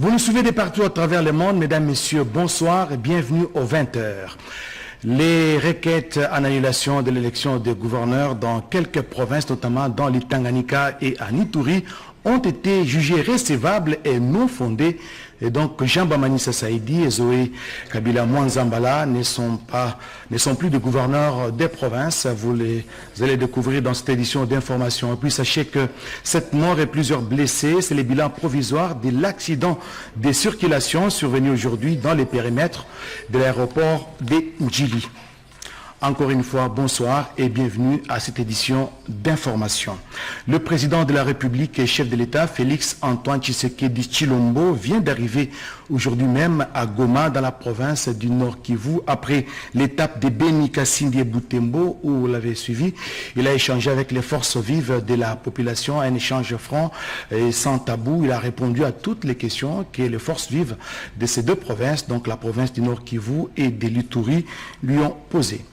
Vous nous suivez de partout à travers le monde, mesdames, messieurs, bonsoir et bienvenue aux 20h. Les requêtes en annulation de l'élection des gouverneurs dans quelques provinces, notamment dans le Tanganyika et à Ituri, ont été jugées recevables et non fondées. Et donc Jean Bamanissa Saïdi et Zoé Kabila Mwanzambala ne sont plus des gouverneurs des provinces. Vous allez découvrir dans cette édition d'information. Et puis sachez que cette mort et plusieurs blessés, c'est le bilan provisoire de l'accident de circulation survenu aujourd'hui dans les périmètres de l'aéroport de Ndjili. Encore une fois, bonsoir et bienvenue à cette édition d'information. Le président de la République et chef de l'État, Félix Antoine Tshisekedi Tshilombo, vient d'arriver aujourd'hui même à Goma, dans la province du Nord Kivu, après l'étape de Beni Kasindi et Butembo, où vous l'avez suivi. Il a échangé avec les forces vives de la population, un échange franc et sans tabou. Il a répondu à toutes les questions que les forces vives de ces deux provinces, donc la province du Nord Kivu et de l'Ituri, lui ont posées.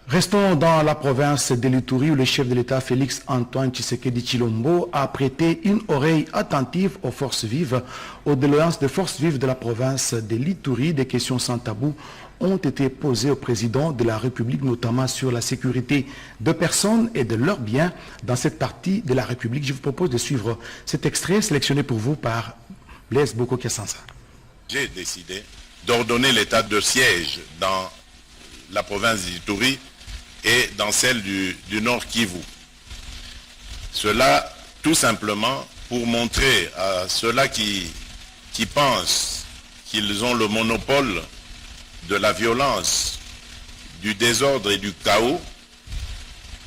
Restons dans la province de l'Ituri où le chef de l'État Félix Antoine Tshisekedi Tshilombo a prêté une oreille attentive aux forces vives. Aux doléances des forces vives de la province de l'Ituri, des questions sans tabou ont été posées au président de la République, notamment sur la sécurité de personnes et de leurs biens dans cette partie de la République. Je vous propose de suivre cet extrait sélectionné pour vous par Blaise Boko Kiasansa. J'ai décidé d'ordonner l'état de siège dans la province d'Ituri et dans celle du Nord Kivu. Cela tout simplement pour montrer à ceux-là qui pensent qu'ils ont le monopole de la violence, du désordre et du chaos,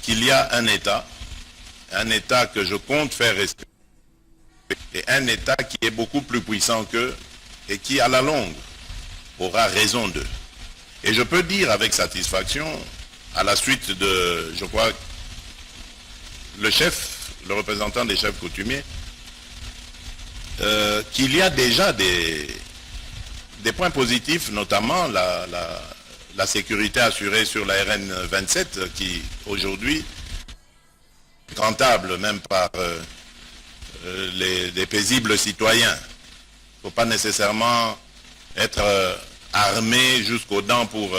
qu'il y a un État que je compte faire respecter, et un État qui est beaucoup plus puissant qu'eux et qui à la longue aura raison d'eux. Et je peux dire avec satisfaction, à la suite de, je crois, le représentant des chefs coutumiers, qu'il y a déjà des points positifs, notamment la sécurité assurée sur la RN 27, qui aujourd'hui est rentable même par les paisibles citoyens. Il ne faut pas nécessairement être armé jusqu'aux dents pour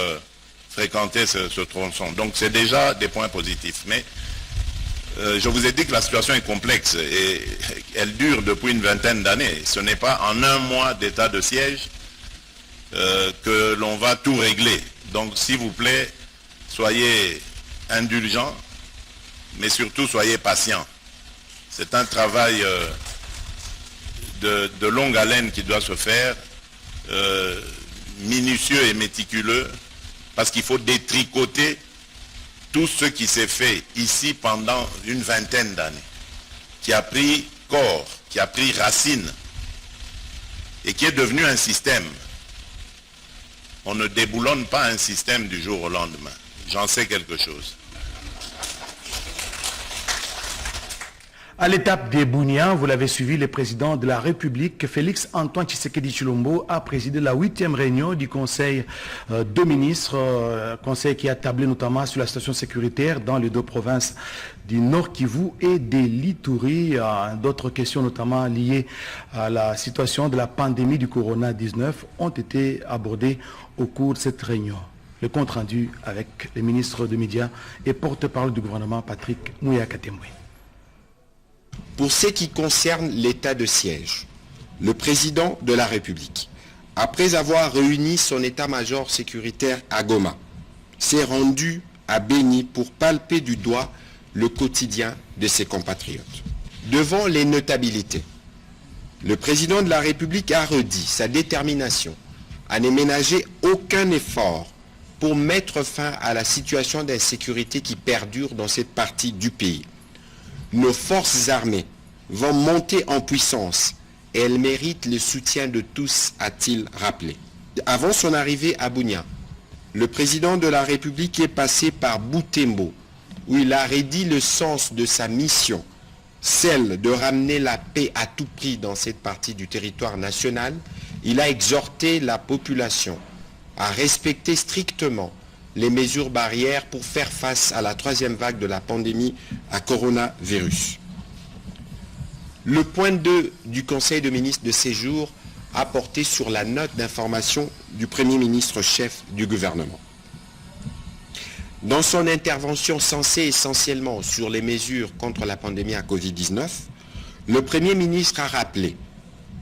fréquenter ce tronçon. Donc c'est déjà des points positifs. Mais je vous ai dit que la situation est complexe et elle dure depuis une vingtaine d'années. Ce n'est pas en un mois d'état de siège que l'on va tout régler. Donc s'il vous plaît, soyez indulgents, mais surtout soyez patients. C'est un travail de longue haleine qui doit se faire, minutieux et méticuleux, parce qu'il faut détricoter tout ce qui s'est fait ici pendant une vingtaine d'années, qui a pris corps, qui a pris racine, et qui est devenu un système. On ne déboulonne pas un système du jour au lendemain. J'en sais quelque chose. À l'étape des Bounia, vous l'avez suivi, le président de la République, Félix Antoine Tshisekedi Tshilombo, a présidé la 8e réunion du Conseil de ministres, conseil qui a tablé notamment sur la situation sécuritaire dans les deux provinces du Nord Kivu et de l'Ituri. D'autres questions, notamment liées à la situation de la pandémie du Corona-19, ont été abordées au cours de cette réunion. Le compte rendu avec le ministre des Médias et porte-parole du gouvernement, Patrick Mouya-Katemwe. Pour ce qui concerne l'état de siège, le président de la République, après avoir réuni son état-major sécuritaire à Goma, s'est rendu à Beni pour palper du doigt le quotidien de ses compatriotes. Devant les notabilités, le président de la République a redit sa détermination à ne ménager aucun effort pour mettre fin à la situation d'insécurité qui perdure dans cette partie du pays. Nos forces armées vont monter en puissance et elles méritent le soutien de tous, a-t-il rappelé. Avant son arrivée à Bunia, le président de la République est passé par Butembo, où il a redit le sens de sa mission, celle de ramener la paix à tout prix dans cette partie du territoire national. Il a exhorté la population à respecter strictement les mesures barrières pour faire face à la troisième vague de la pandémie à coronavirus. Le point 2 du Conseil de ministres de ces jours a porté sur la note d'information du Premier ministre chef du gouvernement. Dans son intervention censée essentiellement sur les mesures contre la pandémie à Covid-19, le Premier ministre a rappelé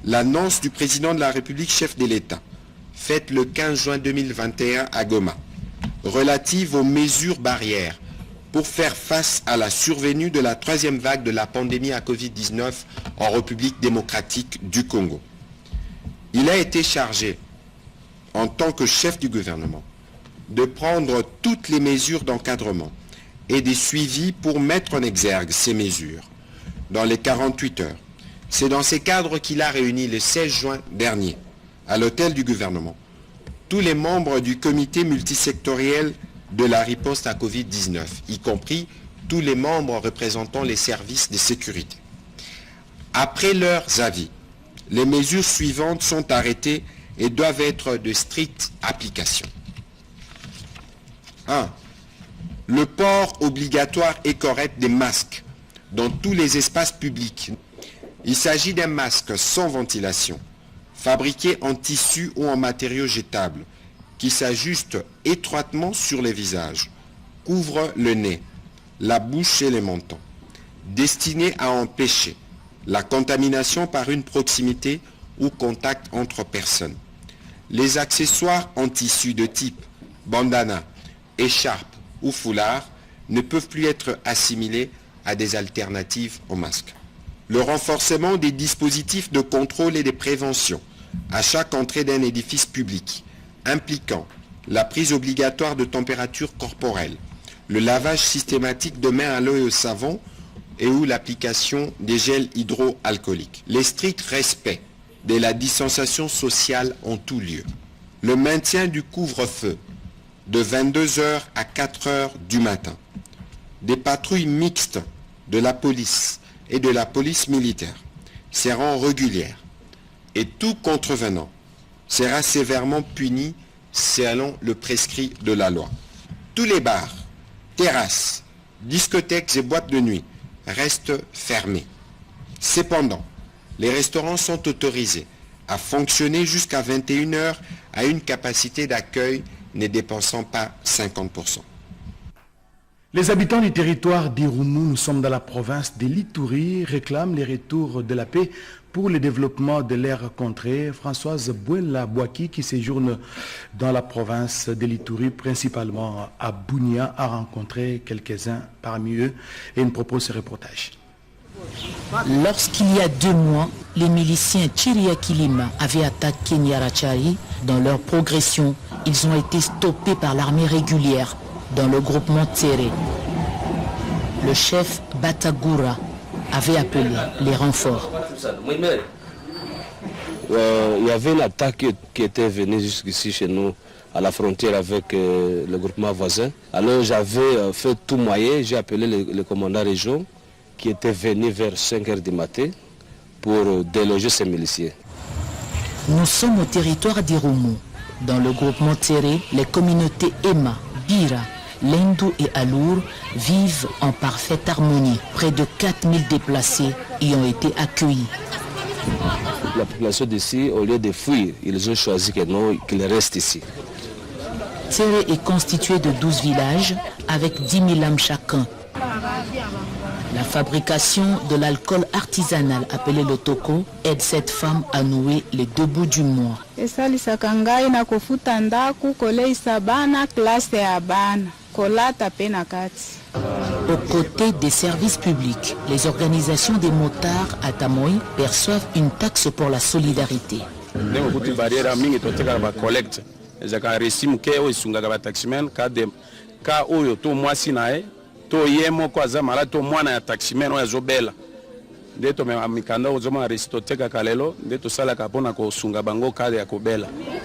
l'annonce du président de la République chef de l'État, faite le 15 juin 2021 à Goma, relative aux mesures barrières pour faire face à la survenue de la troisième vague de la pandémie à Covid-19 en République démocratique du Congo. Il a été chargé, en tant que chef du gouvernement, de prendre toutes les mesures d'encadrement et des suivis pour mettre en exergue ces mesures dans les 48 heures. C'est dans ces cadres qu'il a réuni le 16 juin dernier, à l'hôtel du gouvernement, tous les membres du comité multisectoriel de la riposte à Covid-19, y compris tous les membres représentant les services de sécurité. Après leurs avis, les mesures suivantes sont arrêtées et doivent être de stricte application. 1. Le port obligatoire et correct des masques dans tous les espaces publics. Il s'agit d'un masque sans ventilation, fabriqué en tissu ou en matériaux jetables, qui s'ajuste étroitement sur les visages, couvre le nez, la bouche et les mentons, destiné à empêcher la contamination par une proximité ou contact entre personnes. Les accessoires en tissu de type bandana, écharpe ou foulard ne peuvent plus être assimilés à des alternatives au masque. Le renforcement des dispositifs de contrôle et de prévention à chaque entrée d'un édifice public, impliquant la prise obligatoire de température corporelle, le lavage systématique de mains à l'eau et au savon et ou l'application des gels hydroalcooliques. Les stricts respects de la distanciation sociale en tout lieu. Le maintien du couvre-feu de 22h à 4h du matin. Des patrouilles mixtes de la police et de la police militaire seront régulières et tout contrevenant sera sévèrement puni selon le prescrit de la loi. Tous les bars, terrasses, discothèques et boîtes de nuit restent fermés. Cependant, les restaurants sont autorisés à fonctionner jusqu'à 21h à une capacité d'accueil ne dépensant pas 50%. Les habitants du territoire d'Irumu, nous sommes dans la province de l'Ituri, réclament les retours de la paix pour le développement de leur contrée. Françoise Bouela-Bouaki, qui séjourne dans la province de l'Ituri, principalement à Bunia, a rencontré quelques-uns parmi eux et nous propose ce reportage. Lorsqu'il y a 2 mois, les miliciens Chiriakilima avaient attaqué Nyarachari, dans leur progression, ils ont été stoppés par l'armée régulière dans le groupement Tsere. Le chef Batagura avait appelé les renforts. Il y avait une attaque qui était venue jusqu'ici chez nous, à la frontière avec le groupement voisin. Alors j'avais fait tout moyen, j'ai appelé le commandant région qui était venu vers 5h du matin pour déloger ces miliciens. Nous sommes au territoire d'Irumu. Dans le groupement Tsere, les communautés Ema, Bira, Lendu et Alour vivent en parfaite harmonie. Près de 4000 déplacés y ont été accueillis. La population d'ici, au lieu de fuir, ils ont choisi que non, qu'ils restent ici. Tsere est constitué de 12 villages avec 10 000 âmes chacun. La fabrication de l'alcool artisanal appelé le toko aide cette femme à nouer les 2 bouts du mois. Aux côtés des services publics, les organisations des motards à Tamoy perçoivent une taxe pour la solidarité.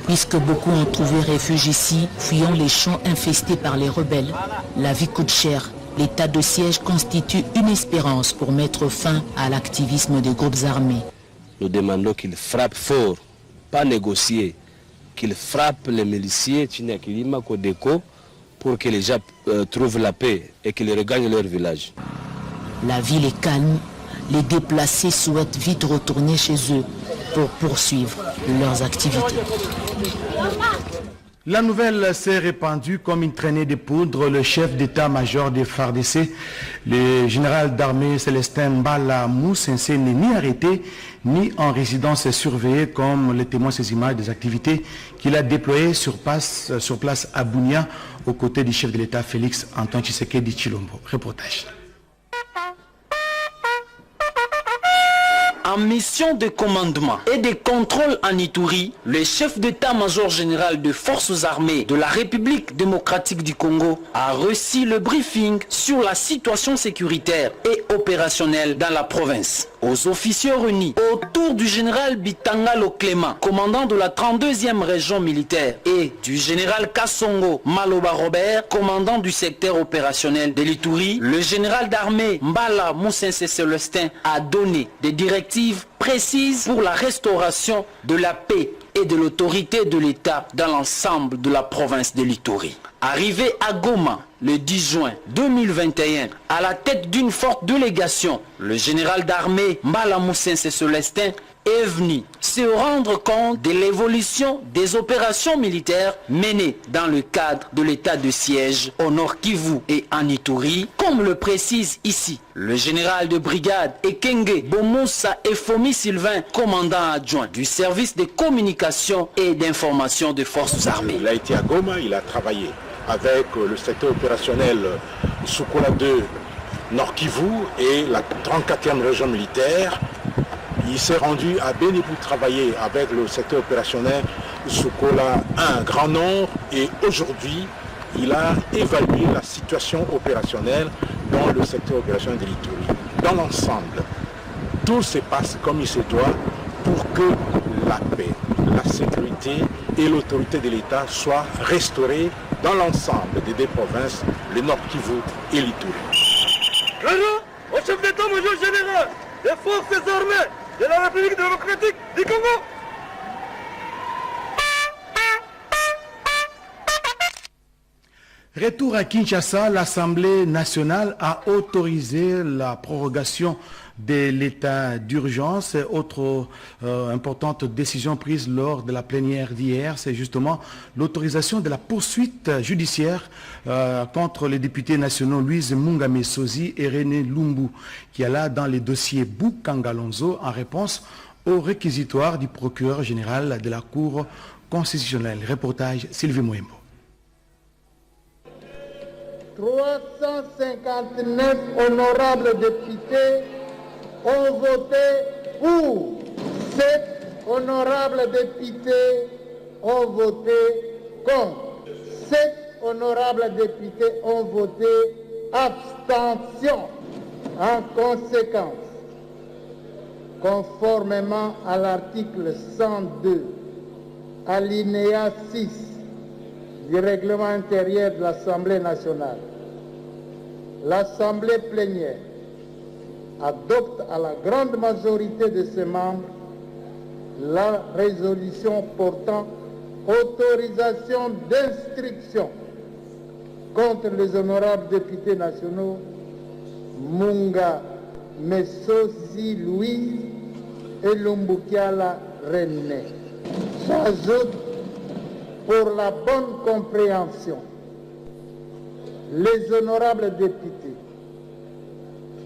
Puisque beaucoup ont trouvé refuge ici, fuyant les champs infestés par les rebelles, la vie coûte cher. L'état de siège constitue une espérance pour mettre fin à l'activisme des groupes armés. Nous demandons qu'ils frappent fort, pas négocier, qu'ils frappent les miliciens Chiriakilima, Kodeko, pour que les gens trouvent la paix et qu'ils regagnent leur village. La ville est calme, Les déplacés souhaitent vite retourner chez eux pour poursuivre leurs activités. La nouvelle s'est répandue comme une traînée de poudre. Le chef d'état-major des FARDC, le général d'armée Célestin Mbala Moussensé, n'est ni arrêté ni en résidence surveillée, comme le témoignent ces images des activités qu'il a déployées sur place à Bunia, aux côtés du chef de l'État Félix Antoine Tshisekedi Tshilombo. Reportage. En mission de commandement et de contrôle en Ituri, le chef d'état-major général des forces armées de la République démocratique du Congo a reçu le briefing sur la situation sécuritaire et opérationnelle dans la province. Aux officiers réunis autour du général Bitangalo Clément, commandant de la 32e région militaire, et du général Kassongo Maloba Robert, commandant du secteur opérationnel de l'Ituri, le général d'armée Mbala Moussensé Célestin a donné des directives précises pour la restauration de la paix et de l'autorité de l'État dans l'ensemble de la province de l'Ituri. Arrivé à Goma le 10 juin 2021, à la tête d'une forte délégation, le général d'armée Mbala Moussensé Célestin est venu se rendre compte de l'évolution des opérations militaires menées dans le cadre de l'état de siège au Nord Kivu et en Ituri, comme le précise ici le général de brigade Ekenge Bomoussa Efomi Sylvain, commandant adjoint du service de communication et d'information des forces armées. Il a été à Goma, il a travaillé avec le secteur opérationnel Sokola 2 Nord Kivu et la 34e région militaire. Il s'est rendu à Béni pour travailler avec le secteur opérationnel Sokola 1 Grand Nord, et aujourd'hui il a évalué la situation opérationnelle dans le secteur opérationnel de l'Ituri. Dans l'ensemble, tout se passe comme il se doit pour que la paix, la sécurité et l'autorité de l'État soient restaurées dans l'ensemble des deux provinces, le Nord Kivu et l'Ituri. Au chef d'état-major général des forces armées de la République démocratique du Congo. Retour à Kinshasa, l'Assemblée nationale a autorisé la prorogation de l'état d'urgence. Autre importante décision prise lors de la plénière d'hier, c'est justement l'autorisation de la poursuite judiciaire contre les députés nationaux Louise Mungame Sozi et René Lumbu, qui est là dans les dossiers Boukangalonzo en réponse au réquisitoire du procureur général de la Cour constitutionnelle. Reportage Sylvie Moembo. 359 honorables députés ont voté pour. 7 honorables députés ont voté contre. 7 honorables députés ont voté abstention. En conséquence, conformément à l'article 102, alinéa 6 du règlement intérieur de l'Assemblée nationale, l'Assemblée plénière adopte à la grande majorité de ses membres la résolution portant autorisation d'instruction contre les honorables députés nationaux Munga Messozi Louise et Lumbukiala René. J'ajoute, pour la bonne compréhension, les honorables députés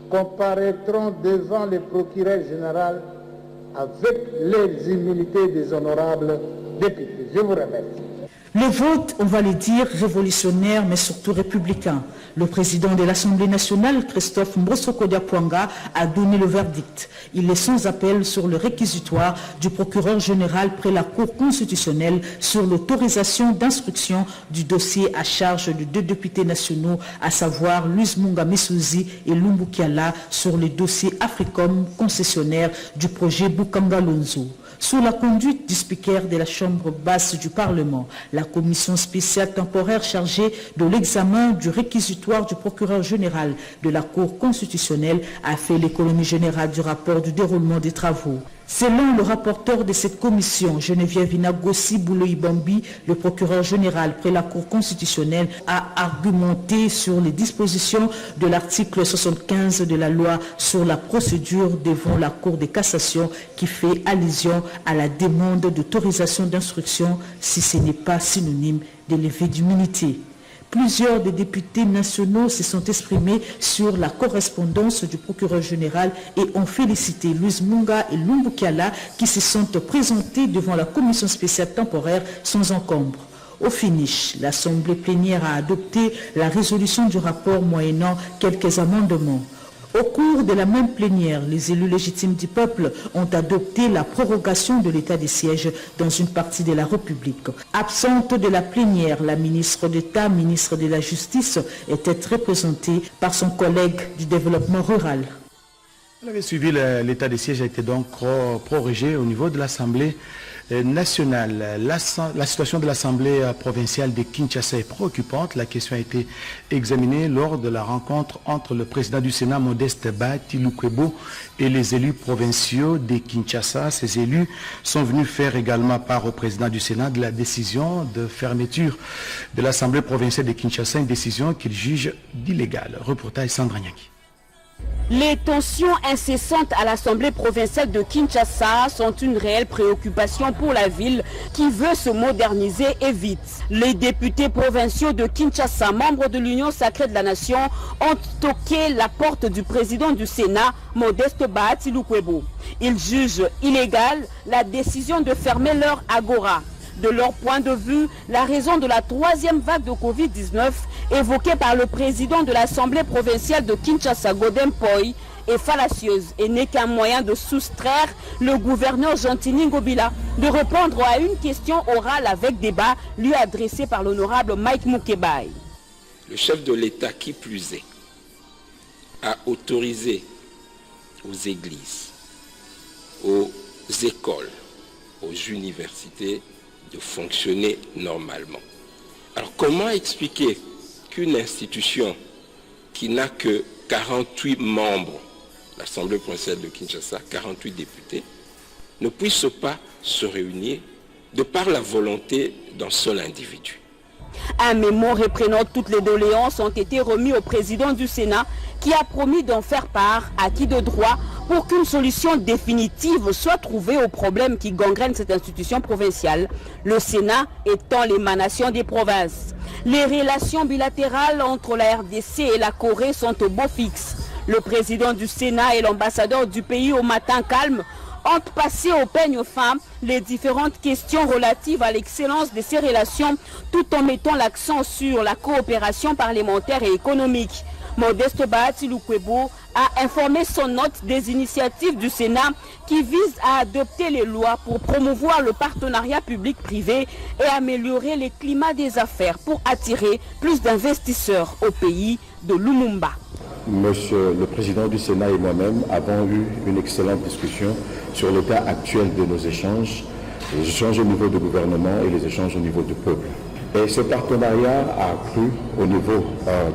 comparaîtront devant le procureur général avec les immunités des honorables députés. Je vous remercie. Le vote, on va le dire, révolutionnaire, mais surtout républicain. Le président de l'Assemblée nationale, Christophe Mbrosoko-Diapwanga, a donné le verdict. Il est sans appel sur le réquisitoire du procureur général près la Cour constitutionnelle sur l'autorisation d'instruction du dossier à charge de 2 députés nationaux, à savoir Louise Mungame Sozi et Lumbu Kiala, sur le dossier Africom concessionnaire du projet Boukangalonzo. Sous la conduite du speaker de la Chambre basse du Parlement, la commission spéciale temporaire chargée de l'examen du réquisitoire du procureur général de la Cour constitutionnelle a fait l'économie générale du rapport du déroulement des travaux. Selon le rapporteur de cette commission, Geneviève Inagossi Bouloï-Bambi, le procureur général près la Cour constitutionnelle a argumenté sur les dispositions de l'article 75 de la loi sur la procédure devant la Cour de cassation qui fait allusion à la demande d'autorisation d'instruction si ce n'est pas synonyme de levée d'immunité. Plusieurs des députés nationaux se sont exprimés sur la correspondance du procureur général et ont félicité Louise Munga et Lumbu Kiala qui se sont présentés devant la commission spéciale temporaire sans encombre. Au finish, l'Assemblée plénière a adopté la résolution du rapport moyennant quelques amendements. Au cours de la même plénière, les élus légitimes du peuple ont adopté la prorogation de l'état de siège dans une partie de la République. Absente de la plénière, la ministre d'État, ministre de la Justice, était représentée par son collègue du développement rural. Vous avez suivi, l'état de siège a été donc prorogé au niveau de l'Assemblée nationale. La situation de l'Assemblée provinciale de Kinshasa est préoccupante. La question a été examinée lors de la rencontre entre le président du Sénat, Modeste Bahati-Lukwebo, et les élus provinciaux de Kinshasa. Ces élus sont venus faire également part au président du Sénat de la décision de fermeture de l'Assemblée provinciale de Kinshasa, une décision qu'ils jugent illégale. Reportage Sandra Nyaki. Les tensions incessantes à l'Assemblée provinciale de Kinshasa sont une réelle préoccupation pour la ville qui veut se moderniser et vite. Les députés provinciaux de Kinshasa, membres de l'Union sacrée de la Nation, ont toqué la porte du président du Sénat, Modeste Bahati-Lukwebo. Ils jugent illégale la décision de fermer leur agora. De leur point de vue, la raison de la troisième vague de Covid-19 évoquée par le président de l'Assemblée provinciale de Kinshasa, Godem Poi, est fallacieuse et n'est qu'un moyen de soustraire le gouverneur Gentini Ngobila de répondre à une question orale avec débat lui adressée par l'honorable Mike Mukebai. Le chef de l'État, qui plus est, a autorisé aux églises, aux écoles, aux universités de fonctionner normalement. Alors comment expliquer qu'une institution qui n'a que 48 membres, l'Assemblée provinciale de Kinshasa, 48 députés, ne puisse pas se réunir de par la volonté d'un seul individu? Un mémo reprenant toutes les doléances ont été remis au président du Sénat qui a promis d'en faire part à qui de droit pour qu'une solution définitive soit trouvée aux problèmes qui gangrènent cette institution provinciale, le Sénat étant l'émanation des provinces. Les relations bilatérales entre la RDC et la Corée sont au beau fixe. Le président du Sénat et l'ambassadeur du pays au matin calme ont passé au peigne fin les différentes questions relatives à l'excellence de ces relations tout en mettant l'accent sur la coopération parlementaire et économique. Modeste Bahati-Lukwebo a informé son hôte des initiatives du Sénat qui visent à adopter les lois pour promouvoir le partenariat public-privé et améliorer le climat des affaires pour attirer plus d'investisseurs au pays de Lumumba. Monsieur le Président du Sénat et moi-même avons eu une excellente discussion sur l'état actuel de nos échanges, les échanges au niveau du gouvernement et les échanges au niveau du peuple. Et ce partenariat a accru au niveau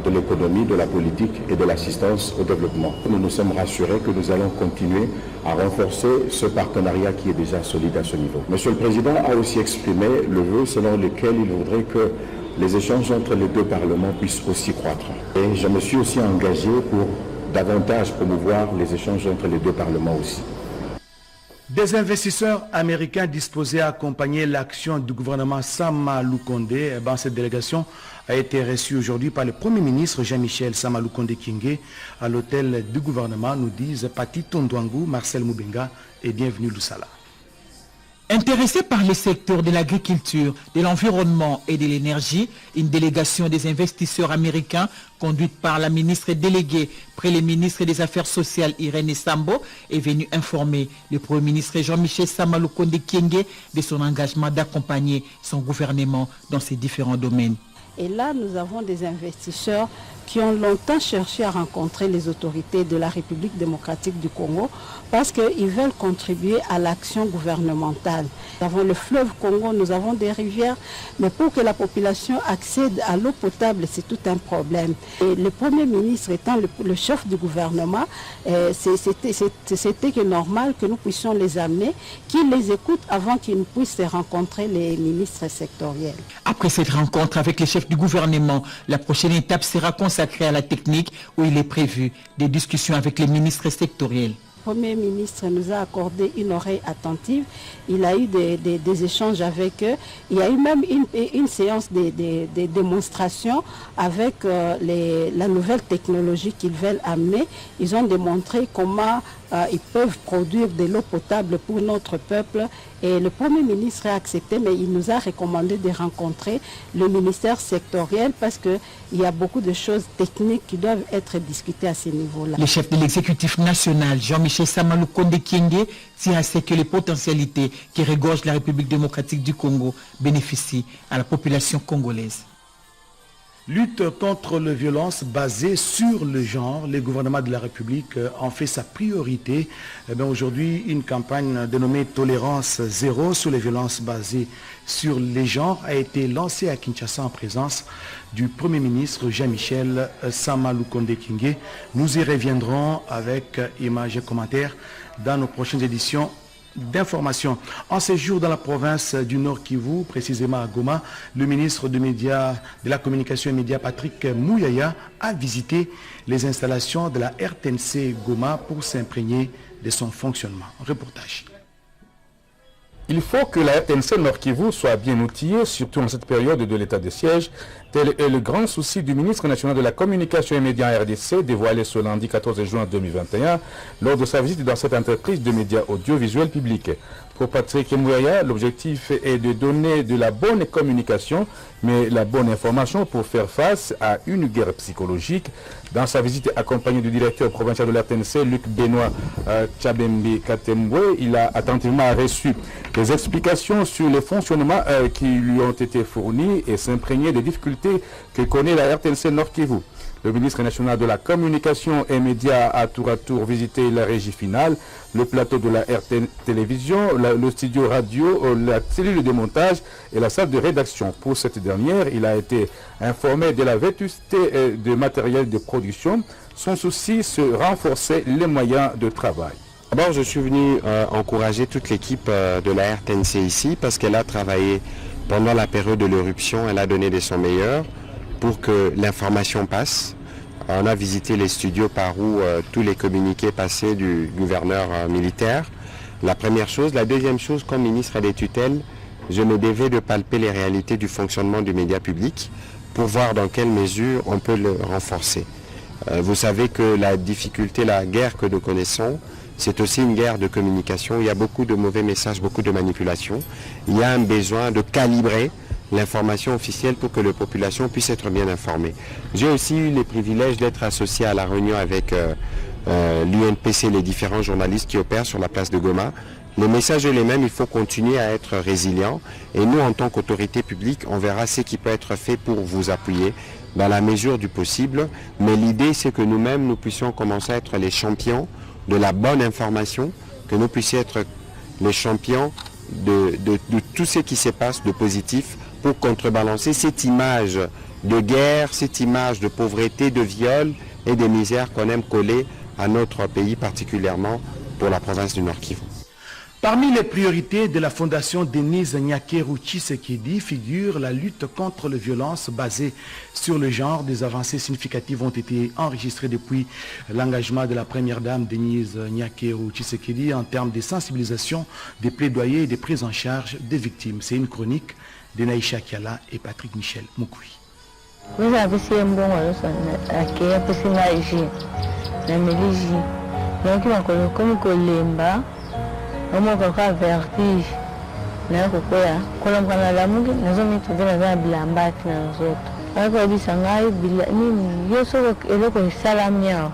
de l'économie, de la politique et de l'assistance au développement. Nous nous sommes rassurés que nous allons continuer à renforcer ce partenariat qui est déjà solide à ce niveau. Monsieur le Président a aussi exprimé le vœu selon lequel il voudrait que les échanges entre les deux parlements puissent aussi croître. Et je me suis aussi engagé pour davantage promouvoir les échanges entre les deux parlements aussi. Des investisseurs américains disposés à accompagner l'action du gouvernement Sama Lukonde. Cette délégation a été reçue aujourd'hui par le Premier ministre Jean-Michel Sama Lukonde Kyenge à l'hôtel du gouvernement, nous disent Pati Tondouangou, Marcel Moubenga et bienvenue Lusala. Intéressée par les secteurs de l'agriculture, de l'environnement et de l'énergie, une délégation des investisseurs américains conduite par la ministre déléguée près le ministre des Affaires sociales Irène Sambo est venue informer le Premier ministre Jean-Michel Sama Lukonde Kyenge de son engagement d'accompagner son gouvernement dans ces différents domaines. Et là, nous avons des investisseurs qui ont longtemps cherché à rencontrer les autorités de la République démocratique du Congo parce qu'ils veulent contribuer à l'action gouvernementale. Nous avons le fleuve Congo, nous avons des rivières, mais pour que la population accède à l'eau potable, c'est tout un problème. Et le Premier ministre étant le chef du gouvernement, c'était que normal que nous puissions les amener, qu'ils les écoutent avant qu'ils ne puissent rencontrer les ministres sectoriels. Après cette rencontre avec les chefs du gouvernement, la prochaine étape sera consacrée à la technique où il est prévu des discussions avec les ministres sectoriels. Le Premier ministre nous a accordé une oreille attentive. Il a eu des échanges avec eux. Il y a eu même une séance de démonstration avec la nouvelle technologie qu'ils veulent amener. Ils ont démontré comment ils peuvent produire de l'eau potable pour notre peuple. Et le Premier ministre a accepté, mais il nous a recommandé de rencontrer le ministère sectoriel parce qu'il y a beaucoup de choses techniques qui doivent être discutées à ce niveau-là. Le chef de l'exécutif national, Jean-Michel Sama Lukonde Kyenge, tient à ce que les potentialités qui regorgent la République démocratique du Congo bénéficient à la population congolaise. Lutte contre les violences basées sur le genre, le gouvernement de la République en fait sa priorité. Aujourd'hui, une campagne dénommée Tolérance Zéro sur les violences basées sur les genres a été lancée à Kinshasa en présence du Premier ministre Jean-Michel Sama Lukonde Kyenge. Nous y reviendrons avec images et commentaires dans nos prochaines éditions d'information. En séjour dans la province du Nord Kivu, précisément à Goma, le ministre de la Communication et Médias, Patrick Mouyaya, a visité les installations de la RTNC Goma pour s'imprégner de son fonctionnement. Reportage. Il faut que la RTNC Nord Kivu soit bien outillée, surtout en cette période de l'état de siège. Tel est le grand souci du ministre national de la Communication et Médias RDC, dévoilé ce lundi 14 juin 2021, lors de sa visite dans cette entreprise de médias audiovisuels publics. Pour Patrick Mouyaya, l'objectif est de donner de la bonne communication, mais la bonne information pour faire face à une guerre psychologique. Dans sa visite accompagnée du directeur provincial de l'RTNC, Luc Benoît Tchabembe Katembwe, il a attentivement reçu des explications sur les fonctionnements qui lui ont été fournis et s'imprégner des difficultés que connaît la RTNC Nord Kivu. Le ministre national de la Communication et Médias a tour à tour visité la régie finale, le plateau de la RT Télévision, le studio radio, la cellule de montage et la salle de rédaction. Pour cette dernière, il a été informé de la vétusté de matériel de production. Son souci, c'est renforcer les moyens de travail. D'abord, je suis venu encourager toute l'équipe de la RTNC ici parce qu'elle a travaillé pendant la période de l'éruption, elle a donné de son meilleur pour que l'information passe. On a visité les studios par où tous les communiqués passaient du gouverneur militaire. La première chose. La deuxième chose, comme ministre des tutelles, je me devais de palper les réalités du fonctionnement du média public pour voir dans quelle mesure on peut le renforcer. Vous savez que la difficulté, la guerre que nous connaissons, c'est aussi une guerre de communication. Il y a beaucoup de mauvais messages, beaucoup de manipulations. Il y a un besoin de calibrer l'information officielle pour que la population puisse être bien informée. J'ai aussi eu le privilège d'être associé à la réunion avec l'UNPC, les différents journalistes qui opèrent sur la place de Goma. Les messages sont les mêmes, il faut continuer à être résilient. Et nous, en tant qu'autorité publique, on verra ce qui peut être fait pour vous appuyer dans la mesure du possible. Mais l'idée, c'est que nous-mêmes, nous puissions commencer à être les champions de la bonne information, que nous puissions être les champions de tout ce qui se passe de positif pour contrebalancer cette image de guerre, cette image de pauvreté, de viol et de misère qu'on aime coller à notre pays, particulièrement pour la province du Nord Kivu. Parmi les priorités de la Fondation Denise Nyakeru Tshisekedi figure la lutte contre les violences basées sur le genre. Des avancées significatives ont été enregistrées depuis l'engagement de la première dame Denise Nyakeru Tshisekedi en termes de sensibilisation, des plaidoyers et des prises en charge des victimes. C'est une chronique de Naïcha Kiala et Patrick Michel Moukoui. Vous avez essayé un bon omoka vertige na kokoya kolomka na lamuki nazomitrouve naza na bilambati na nzoto akoyebisa ngai nini yo soko eloko esalami awa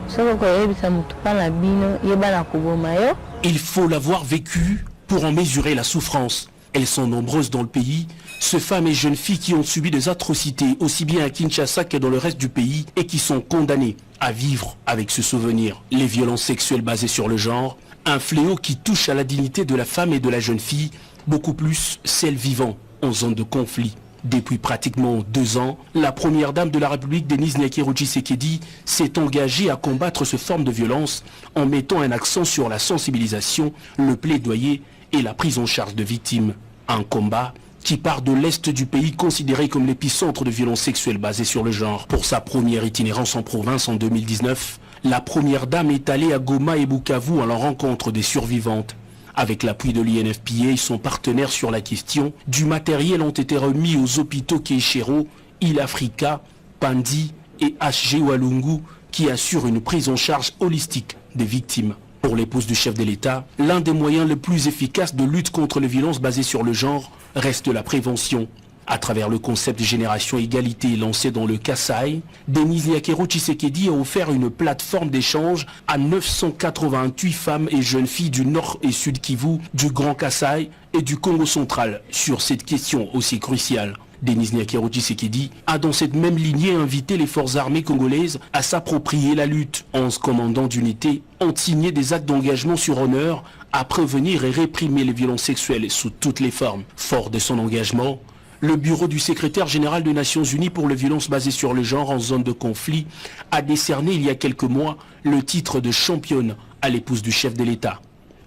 soko koyebisa motu mpa na bino yeba na koboma yo. Il faut l'avoir vécu pour en mesurer la souffrance. Elles sont nombreuses dans le pays, ces femmes et jeunes filles qui ont subi des atrocités aussi bien à Kinshasa que dans le reste du pays et qui sont condamnées à vivre avec ce souvenir. Les violences sexuelles basées sur le genre, un fléau qui touche à la dignité de la femme et de la jeune fille, beaucoup plus celles vivant en zone de conflit. Depuis pratiquement 2 ans, la première dame de la République, Denise Nyakero Tshisekedi, s'est engagée à combattre ce forme de violence en mettant un accent sur la sensibilisation, le plaidoyer et la prise en charge de victimes. Un combat qui part de l'Est du pays considéré comme l'épicentre de violences sexuelles basées sur le genre. Pour sa première itinérance en province en 2019, la première dame est allée à Goma et Bukavu à la rencontre des survivantes. Avec l'appui de l'INFPA et son partenaire sur la question, du matériel ont été remis aux hôpitaux Keishero, Il Africa, Pandi et HG Walungu qui assurent une prise en charge holistique des victimes. Pour l'épouse du chef de l'État, l'un des moyens les plus efficaces de lutte contre les violences basées sur le genre reste la prévention. À travers le concept Génération Égalité lancé dans le Kasaï, Denise Nyakero Tshisekedi a offert une plateforme d'échange à 988 femmes et jeunes filles du Nord et Sud Kivu, du Grand Kasaï et du Congo central sur cette question aussi cruciale. Denise Nyakero Tshisekedi a dans cette même lignée invité les forces armées congolaises à s'approprier la lutte. 11 commandants d'unités ont signé des actes d'engagement sur honneur à prévenir et réprimer les violences sexuelles sous toutes les formes. Fort de son engagement, le bureau du secrétaire général des Nations Unies pour les violences basées sur le genre en zone de conflit a décerné il y a quelques mois le titre de championne à l'épouse du chef de l'État.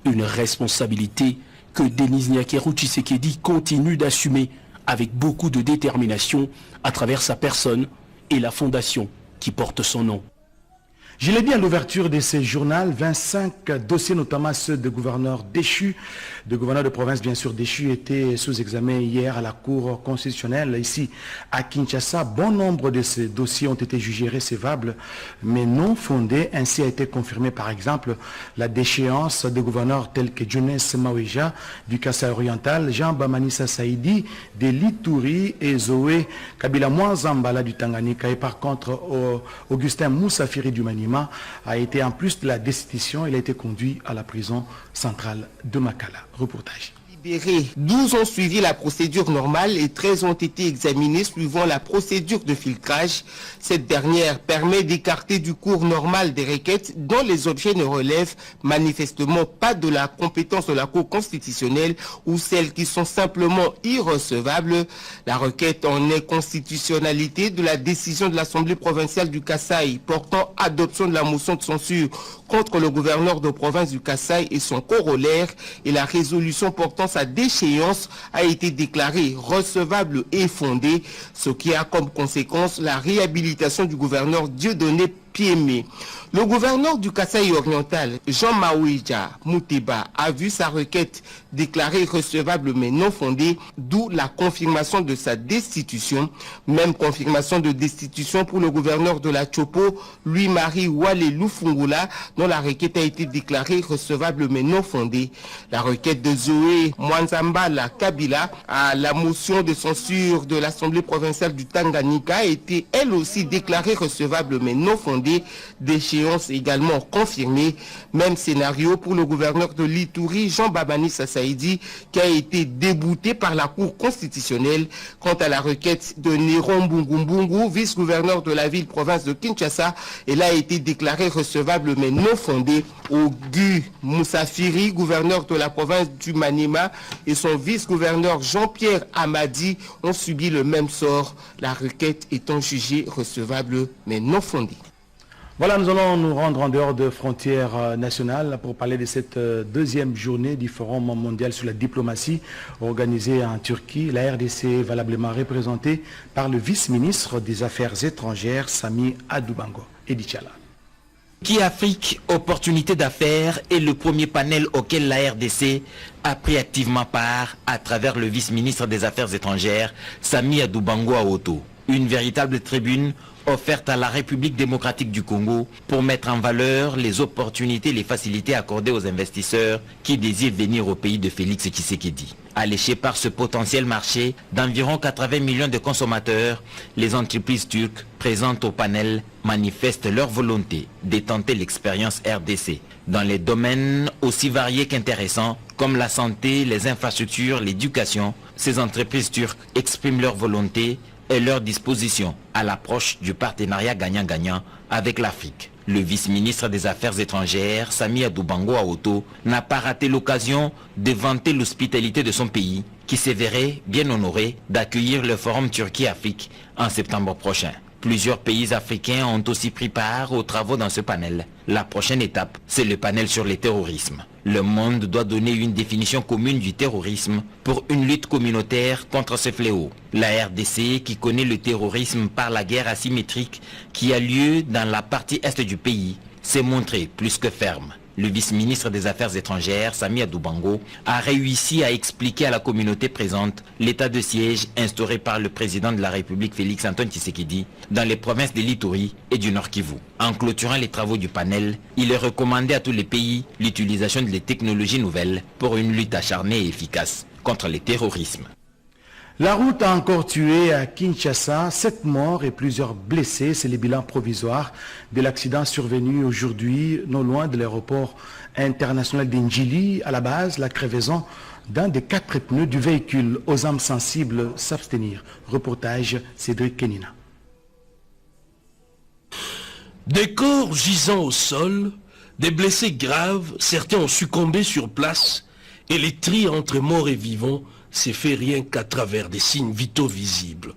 Une responsabilité que Denise Nyakero Tshisekedi continue d'assumer avec beaucoup de détermination à travers sa personne et la fondation qui porte son nom. Je l'ai dit à l'ouverture de ce journal, 25 dossiers, notamment ceux de gouverneurs déchus, de gouverneurs de province bien sûr déchus, étaient sous examen hier à la Cour constitutionnelle ici à Kinshasa. Bon nombre de ces dossiers ont été jugés recevables mais non fondés. Ainsi a été confirmé par exemple la déchéance de gouverneurs tels que Jones Maweja du Kasaï oriental, Jean Bamanissa Saïdi de l'Ituri et Zoé Kabila Mwanzambala du Tanganyika. Et par contre, Augustin Moussafiri du Mani a été, en plus de la destitution, il a été conduit à la prison centrale de Makala. Reportage. 12 ont suivi la procédure normale et 13 ont été examinés suivant la procédure de filtrage. Cette dernière permet d'écarter du cours normal des requêtes dont les objets ne relèvent manifestement pas de la compétence de la Cour constitutionnelle ou celles qui sont simplement irrecevables. La requête en inconstitutionnalité de la décision de l'Assemblée provinciale du Kasaï portant adoption de la motion de censure contre le gouverneur de province du Kasaï et son corollaire et la résolution portant sa déchéance a été déclarée recevable et fondée, ce qui a comme conséquence la réhabilitation du gouverneur Dieudonné Piémé. Le gouverneur du Kasaï oriental, Jean Maouidja Mouteba, a vu sa requête déclarée recevable mais non fondée, d'où la confirmation de sa destitution. Même confirmation de destitution pour le gouverneur de la Chopo, Louis-Marie Wale Lufungula, dont la requête a été déclarée recevable mais non fondée. La requête de Zoé Mwanzambala Kabila à la motion de censure de l'Assemblée provinciale du Tanganyika a été elle aussi déclarée recevable mais non fondée. D'échéance également confirmée. Même scénario pour le gouverneur de l'Ituri, Jean Bamanissa Saïdi, qui a été débouté par la Cour constitutionnelle. Quant à la requête de Néron Bungumbungu, vice-gouverneur de la ville-province de Kinshasa, elle a été déclarée recevable mais non fondée. Augu Moussafiri, gouverneur de la province du Maniema, et son vice-gouverneur Jean-Pierre Amadi ont subi le même sort, la requête étant jugée recevable mais non fondée. Voilà, nous allons nous rendre en dehors de frontières nationales pour parler de cette deuxième journée du Forum mondial sur la diplomatie organisée en Turquie. La RDC est valablement représentée par le vice-ministre des Affaires étrangères, Sami Adoubango. Edichala. Qui Afrique, opportunité d'affaires est le premier panel auquel la RDC a pris activement part à travers le vice-ministre des Affaires étrangères, Sami Adoubango Aoto. Une véritable tribune offerte à la République démocratique du Congo pour mettre en valeur les opportunités et les facilités accordées aux investisseurs qui désirent venir au pays de Félix Tshisekedi. Alléchées par ce potentiel marché d'environ 80 millions de consommateurs, les entreprises turques présentes au panel manifestent leur volonté de tenter l'expérience RDC dans les domaines aussi variés qu'intéressants comme la santé, les infrastructures, l'éducation, ces entreprises turques expriment leur volonté et leur disposition à l'approche du partenariat gagnant-gagnant avec l'Afrique. Le vice-ministre des Affaires étrangères, Sami Adoubango Aoto, n'a pas raté l'occasion de vanter l'hospitalité de son pays, qui se verrait bien honoré d'accueillir le Forum Turquie-Afrique en septembre prochain. Plusieurs pays africains ont aussi pris part aux travaux dans ce panel. La prochaine étape, c'est le panel sur le terrorisme. Le monde doit donner une définition commune du terrorisme pour une lutte communautaire contre ce fléau. La RDC, qui connaît le terrorisme par la guerre asymétrique qui a lieu dans la partie est du pays, s'est montrée plus que ferme. Le vice-ministre des Affaires étrangères, Sami Adoubango, a réussi à expliquer à la communauté présente l'état de siège instauré par le président de la République Félix-Antoine Tshisekedi dans les provinces de l'Ituri et du Nord Kivu. En clôturant les travaux du panel, il est recommandé à tous les pays l'utilisation des technologies nouvelles pour une lutte acharnée et efficace contre le terrorisme. La route a encore tué à Kinshasa 7 morts et plusieurs blessés. C'est le bilan provisoire de l'accident survenu aujourd'hui, non loin de l'aéroport international d'Indjili. À la base, la crevaison d'un des 4 pneus du véhicule. Aux âmes sensibles s'abstenir. Reportage Cédric Kenina. Des corps gisant au sol, des blessés graves, certains ont succombé sur place et les tri entre morts et vivants s'est fait rien qu'à travers des signes vitaux visibles.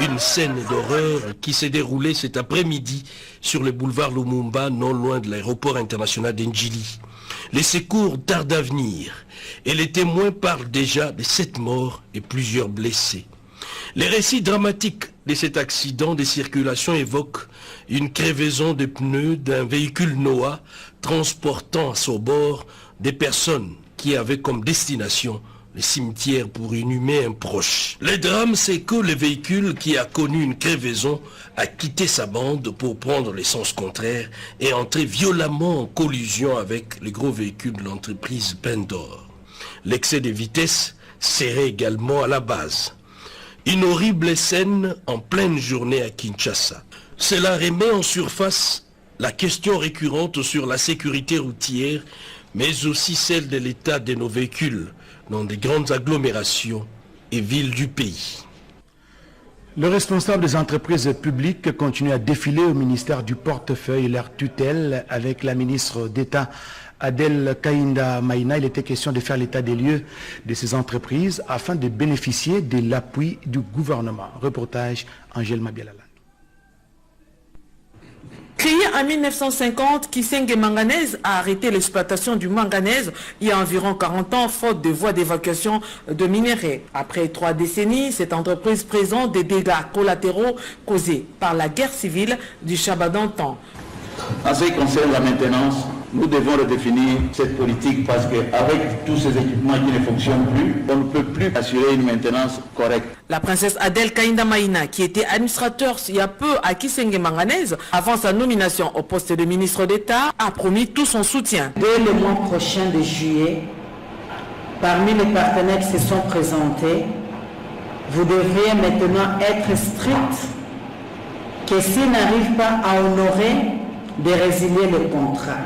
Une scène d'horreur qui s'est déroulée cet après-midi sur le boulevard Lumumba, non loin de l'aéroport international d'Indjili. Les secours tardent à venir et les témoins parlent déjà de 7 morts et plusieurs blessés. Les récits dramatiques de cet accident de circulation évoquent une crevaison de pneus d'un véhicule Noah transportant à son bord des personnes qui avaient comme destination le cimetière pour inhumer un proche. Le drame, c'est que le véhicule qui a connu une crevaison a quitté sa bande pour prendre le sens contraire et entrer violemment en collision avec le gros véhicule de l'entreprise Pendor. L'excès de vitesse serait également à la base. Une horrible scène en pleine journée à Kinshasa. Cela remet en surface la question récurrente sur la sécurité routière, mais aussi celle de l'état de nos véhicules dans des grandes agglomérations et villes du pays. Le responsable des entreprises publiques continue à défiler au ministère du portefeuille et leur tutelle avec la ministre d'État Adel Kainda Maïna. Il était question de faire l'état des lieux de ces entreprises afin de bénéficier de l'appui du gouvernement. Reportage Angèle Mabialala. Créé en 1950, Kisenge Manganèse a arrêté l'exploitation du manganèse il y a environ 40 ans, faute de voies d'évacuation de minerais. Après 3 décennies, cette entreprise présente des dégâts collatéraux causés par la guerre civile du Shabbat d'antan. En ce qui concerne la maintenance, nous devons redéfinir cette politique parce qu'avec tous ces équipements qui ne fonctionnent plus, on ne peut plus assurer une maintenance correcte. La princesse Adel Kainda Maïna, qui était administrateur il y a peu à Kisenge Manganèse, avant sa nomination au poste de ministre d'État, a promis tout son soutien. Dès le mois prochain de juillet, parmi les partenaires qui se sont présentés, vous devriez maintenant être strict que s'ils n'arrivent pas à honorer, de résilier le contrat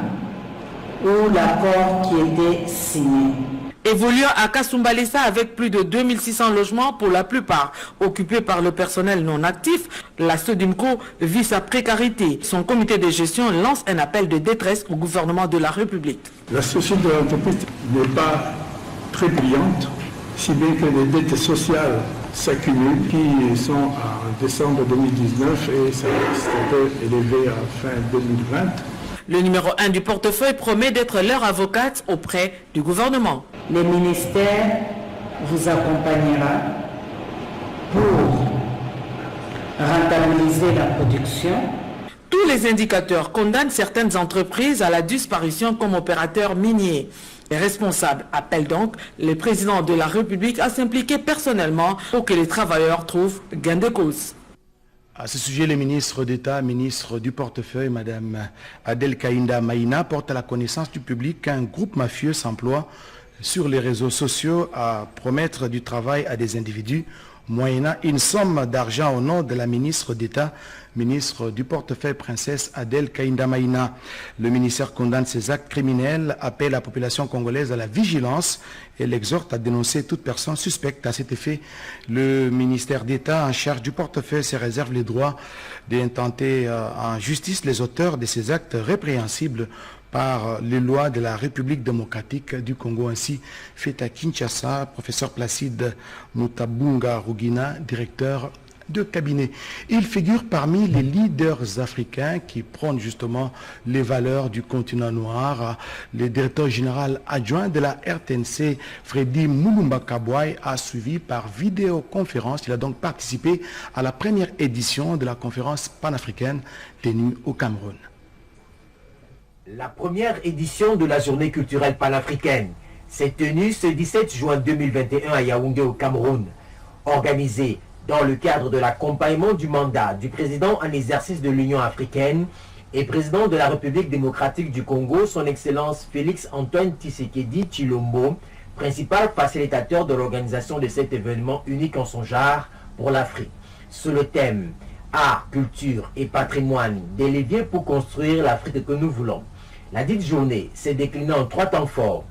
ou l'accord qui était signé. Évoluant à Kasumbalesa avec plus de 2600 logements, pour la plupart occupés par le personnel non actif, la Sodimco vit sa précarité. Son comité de gestion lance un appel de détresse au gouvernement de la République. La société de l'entreprise n'est pas très brillante, si bien que les dettes sociales s'accumulent, qui sont en décembre 2019 et ça s'était élevé à fin 2020. Le numéro 1 du portefeuille promet d'être leur avocate auprès du gouvernement. Le ministère vous accompagnera pour rentabiliser la production. Tous les indicateurs condamnent certaines entreprises à la disparition comme opérateurs miniers. Les responsables appellent donc le président de la République à s'impliquer personnellement pour que les travailleurs trouvent gain de cause. À ce sujet, le ministre d'État, ministre du portefeuille, Mme Adel Kainda Maïna, porte à la connaissance du public qu'un groupe mafieux s'emploie sur les réseaux sociaux à promettre du travail à des individus moyennant une somme d'argent au nom de la ministre d'État, ministre du portefeuille princesse Adèle Kaïndamaïna. Le ministère condamne ces actes criminels, appelle la population congolaise à la vigilance et l'exhorte à dénoncer toute personne suspecte. À cet effet, le ministère d'État en charge du portefeuille se réserve les droits d'intenter en justice les auteurs de ces actes répréhensibles par les lois de la République démocratique du Congo. Ainsi fait à Kinshasa, professeur Placide Mutabunga Rugina, directeur de cabinet. Il figure parmi les leaders africains qui prônent justement les valeurs du continent noir. Le directeur général adjoint de la RTNC, Freddy Mulumba Kabouai, a suivi par vidéoconférence. Il a donc participé à la première édition de la conférence panafricaine tenue au Cameroun. La première édition de la journée culturelle panafricaine s'est tenue ce 17 juin 2021 à Yaoundé au Cameroun, organisée dans le cadre de l'accompagnement du mandat du président en exercice de l'Union africaine et président de la République démocratique du Congo, son Excellence Félix Antoine Tshisekedi Tshilombo, principal facilitateur de l'organisation de cet événement unique en son genre pour l'Afrique. Sous le thème « Art, culture et patrimoine, des leviers pour construire l'Afrique que nous voulons ». La dite journée s'est déclinée en 3 temps forts.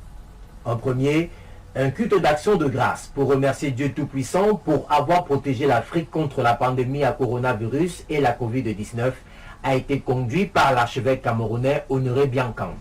En premier, un culte d'action de grâce pour remercier Dieu Tout-Puissant pour avoir protégé l'Afrique contre la pandémie à coronavirus et la Covid-19 a été conduit par l'archevêque camerounais Honoré Biancan.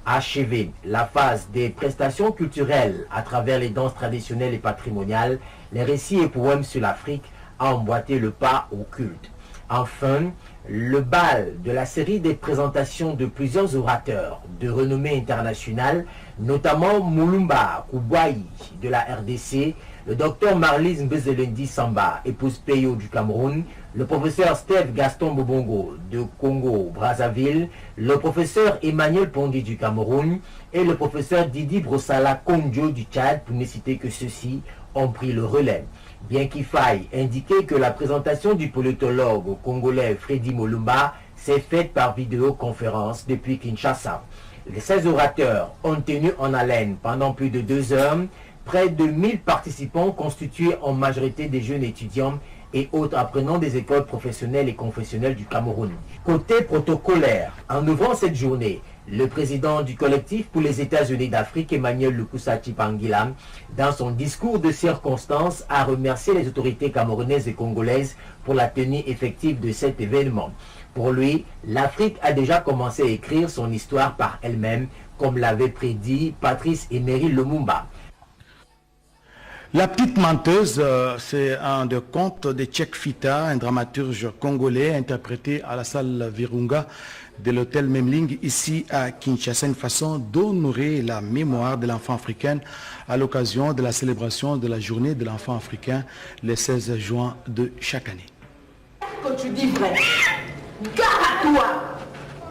Achevé la phase des prestations culturelles à travers les danses traditionnelles et patrimoniales, les récits et poèmes sur l'Afrique a emboîté le pas au culte. Enfin, le bal de la série des présentations de plusieurs orateurs de renommée internationale, notamment Mulumba Kabouai de la RDC, le docteur Marlise Mbezelendi Samba, épouse Peyo du Cameroun, le professeur Steve Gaston Bobongo de Congo-Brazzaville, le professeur Emmanuel Pondi du Cameroun et le professeur Didi Brossala Kondjo du Tchad, pour ne citer que ceux-ci, ont pris le relais. Bien qu'il faille indiquer que la présentation du politologue congolais Freddy Mulumba s'est faite par vidéoconférence depuis Kinshasa. Les 16 orateurs ont tenu en haleine pendant plus de 2 heures, près de 1000 participants constitués en majorité des jeunes étudiants et autres apprenants des écoles professionnelles et confessionnelles du Cameroun. Côté protocolaire, en ouvrant cette journée, le président du collectif pour les États-Unis d'Afrique, Emmanuel Lukusa Chipangila, dans son discours de circonstance, a remercié les autorités camerounaises et congolaises pour la tenue effective de cet événement. Pour lui, l'Afrique a déjà commencé à écrire son histoire par elle-même, comme l'avait prédit Patrice Emery Lumumba. La petite menteuse, c'est un des contes de Tchèque Fita, un dramaturge congolais interprété à la salle Virunga de l'hôtel Memling ici à Kinshasa, une façon d'honorer la mémoire de l'enfant africain à l'occasion de la célébration de la journée de l'enfant africain le 16 juin de chaque année. Quand tu dis vrai, gare à toi.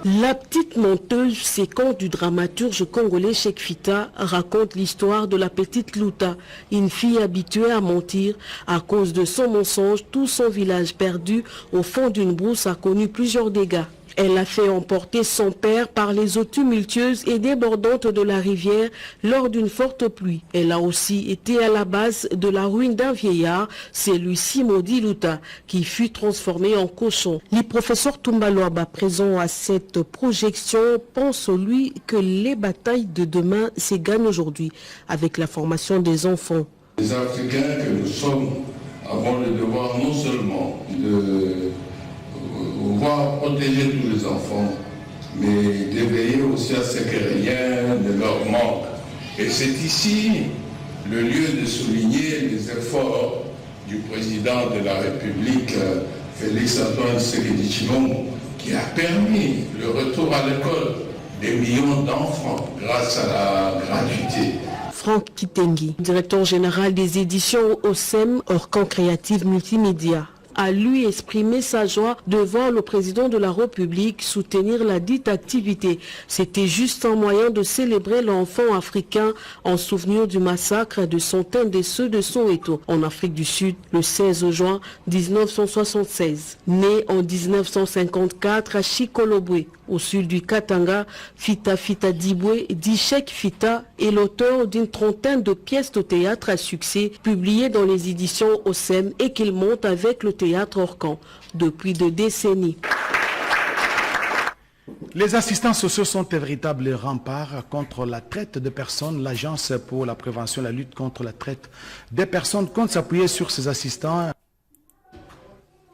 La petite menteuse, ces contes du dramaturge congolais Tchèque Fita, raconte l'histoire de la petite Louta, une fille habituée à mentir. À cause de son mensonge, tout son village perdu au fond d'une brousse a connu plusieurs dégâts. Elle a fait emporter son père par les eaux tumultueuses et débordantes de la rivière lors d'une forte pluie. Elle a aussi été à la base de la ruine d'un vieillard, celui-ci maudit Louta, qui fut transformé en cochon. Le professeur Toumbalouaba, présent à cette projection, pense lui que les batailles de demain se gagnent aujourd'hui avec la formation des enfants. Les Africains que nous sommes avons le devoir non seulement de pouvoir protéger tous les enfants, mais de veiller aussi à ce que rien ne leur manque. Et c'est ici le lieu de souligner les efforts du président de la République, Félix Antoine Tshisekedi Tshilombo, qui a permis le retour à l'école des millions d'enfants grâce à la gratuité. Franck Kitengi, directeur général des éditions OSEM, Orcan Créative Multimédia, a lui exprimé sa joie de voir le président de la République soutenir la dite activité. C'était juste un moyen de célébrer l'enfant africain en souvenir du massacre de centaines de ceux de Soweto en Afrique du Sud le 16 juin 1976. Né en 1954 à Chikolobwe, au sud du Katanga, Fita Dibwe dit Tchèque Fita est l'auteur d'une trentaine de pièces de théâtre à succès publiées dans les éditions OSEM et qu'il monte avec le théâtre Orcan depuis 2 décennies. Les assistants sociaux sont un véritable rempart contre la traite de personnes. L'Agence pour la prévention et la lutte contre la traite des personnes compte s'appuyer sur ses assistants.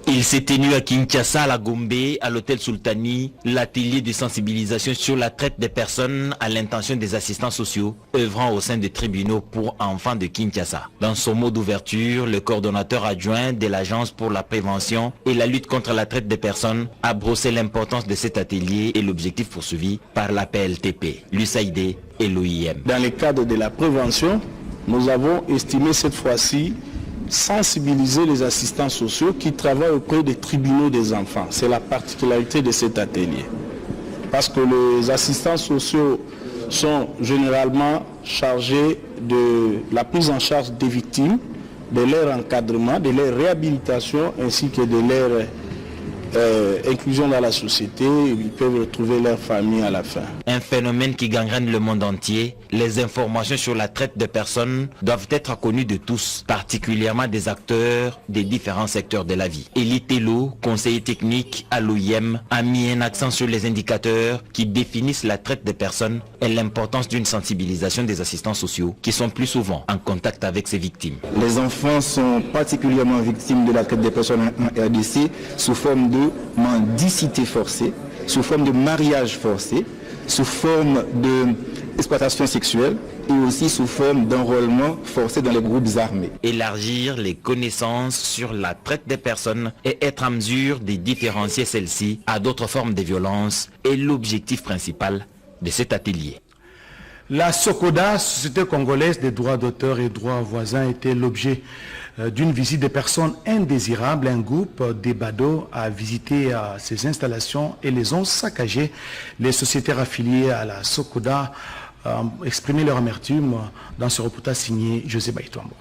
Il s'est tenu à Kinshasa, à la Gombe, à l'hôtel Sultani, l'atelier de sensibilisation sur la traite des personnes à l'intention des assistants sociaux œuvrant au sein des tribunaux pour enfants de Kinshasa. Dans son mot d'ouverture, le coordonnateur adjoint de l'Agence pour la prévention et la lutte contre la traite des personnes a brossé l'importance de cet atelier et l'objectif poursuivi par la PLTP, l'USAID et l'OIM. Dans le cadre de la prévention, nous avons estimé cette fois-ci sensibiliser les assistants sociaux qui travaillent auprès des tribunaux des enfants. C'est la particularité de cet atelier. Parce que les assistants sociaux sont généralement chargés de la prise en charge des victimes, de leur encadrement, de leur réhabilitation ainsi que de leur inclusion dans la société. Ils peuvent retrouver leur famille à la fin. Un phénomène qui gangrène le monde entier. Les informations sur la traite de personnes doivent être connues de tous, particulièrement des acteurs des différents secteurs de la vie. Elie Tello, conseiller technique à l'OIM, a mis un accent sur les indicateurs qui définissent la traite des personnes et l'importance d'une sensibilisation des assistants sociaux qui sont plus souvent en contact avec ces victimes. Les enfants sont particulièrement victimes de la traite des personnes en RDC sous forme de mendicité forcée, sous forme de mariage forcé, sous forme d'exploitation sexuelle et aussi sous forme d'enrôlement forcé dans les groupes armés. Élargir les connaissances sur la traite des personnes et être en mesure de différencier celles-ci à d'autres formes de violence est l'objectif principal de cet atelier. La SOCODA, Société congolaise des droits d'auteur et droits voisins, était l'objet d'une visite des personnes indésirables. Un groupe des badauds a visité ces installations et les ont saccagées. Les sociétaires affiliés à la SOCODA ont exprimé leur amertume dans ce reportage signé José Baïtouambo.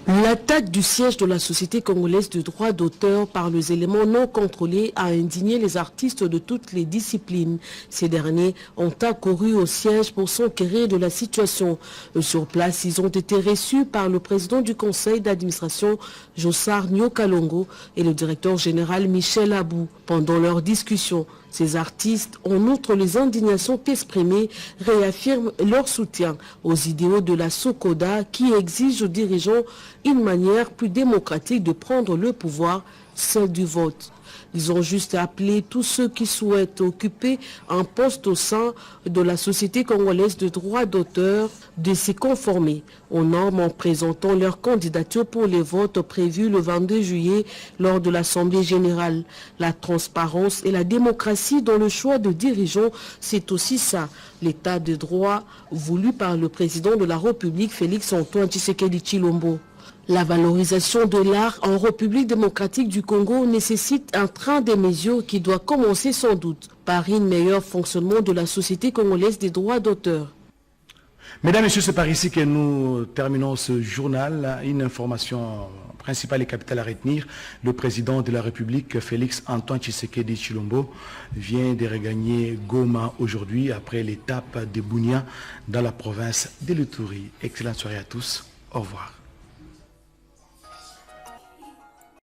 L'attaque du siège de la Société congolaise de droits d'auteur par les éléments non contrôlés a indigné les artistes de toutes les disciplines. Ces derniers ont accouru au siège pour s'enquérir de la situation. Sur place, ils ont été reçus par le président du conseil d'administration, Jossar Nyokalongo, et le directeur général Michel Abou. Pendant leur discussion, ces artistes, en outre les indignations exprimées, réaffirment leur soutien aux idéaux de la SOCODA qui exigent aux dirigeants une manière plus démocratique de prendre le pouvoir, celle du vote. Ils ont juste appelé tous ceux qui souhaitent occuper un poste au sein de la Société congolaise de droits d'auteur de s'y conformer aux normes en présentant leur candidature pour les votes prévus le 22 juillet lors de l'Assemblée générale. La transparence et la démocratie dans le choix de dirigeants, c'est aussi ça, l'état de droit voulu par le président de la République, Félix-Antoine Tshisekedi Tshilombo. La valorisation de l'art en République démocratique du Congo nécessite un train de mesures qui doit commencer sans doute par un meilleur fonctionnement de la Société congolaise des droits d'auteur. Mesdames et messieurs, c'est par ici que nous terminons ce journal. Une information principale et capitale à retenir. Le président de la République, Félix-Antoine Tshisekedi Tshilombo, vient de regagner Goma aujourd'hui après l'étape de Bunia dans la province de l'Ituri. Excellente soirée à tous. Au revoir.